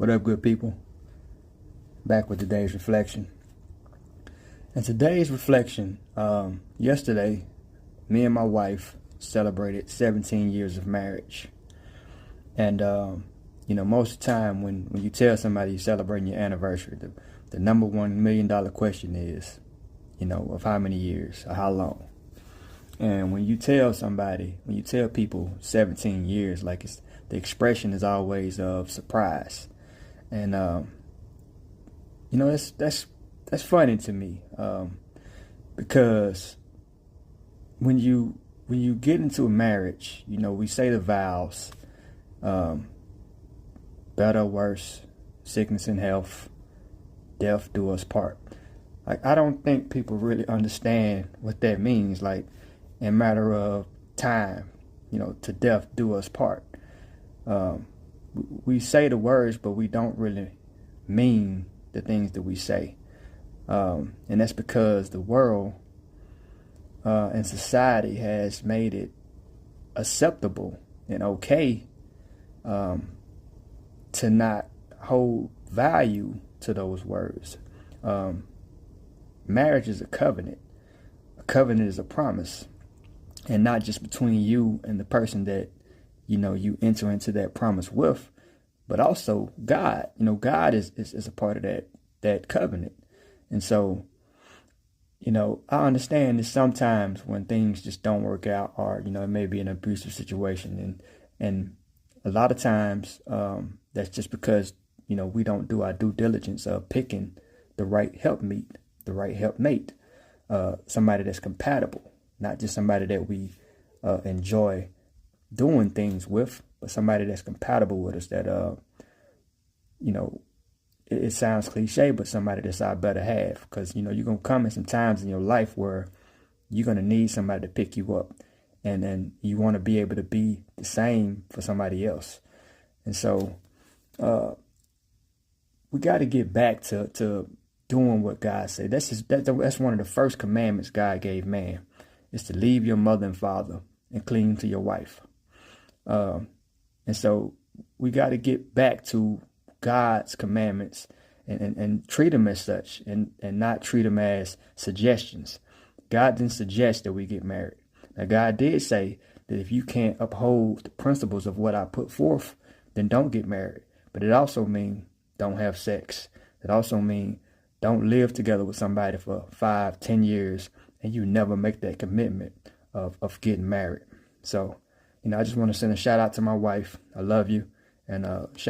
What up, good people? Back with today's reflection. And today's reflection, yesterday, me and my wife celebrated 17 years of marriage. And, most of the time when you tell somebody you're celebrating your anniversary, the number $1 million question is, of how many years or how long. And when you tell people 17 years, like the expression is always of surprise. And, that's funny to me, because when you get into a marriage, we say the vows, better or worse, sickness and health, death do us part. Like, I don't think people really understand what that means. Like, in matter of time, to death do us part. We say the words, but we don't really mean the things that we say. And that's because the world and society has made it acceptable and okay to not hold value to those words. Marriage is a covenant. A covenant is a promise, and not just between you and the person that you enter into that promise with, but also God. God is a part of that covenant. And so, I understand that sometimes when things just don't work out, or, it may be an abusive situation. And a lot of times that's just because, we don't do our due diligence of picking the right helpmate, somebody that's compatible, not just somebody that we enjoy doing things with, but somebody that's compatible with us, that, it sounds cliche, but somebody that's our better half. Because, you're going to come in some times in your life where you're going to need somebody to pick you up. And then you want to be able to be the same for somebody else. And so we got to get back to doing what God said. That's one of the first commandments God gave man, is to leave your mother and father and cling to your wife. And so we got to get back to God's commandments and treat them as such, and not treat them as suggestions. God didn't suggest that we get married. Now, God did say that if you can't uphold the principles of what I put forth, then don't get married. But it also means don't have sex. It also means don't live together with somebody for 5-10 years and you never make that commitment of getting married. So, I just want to send a shout out to my wife. I love you. And shout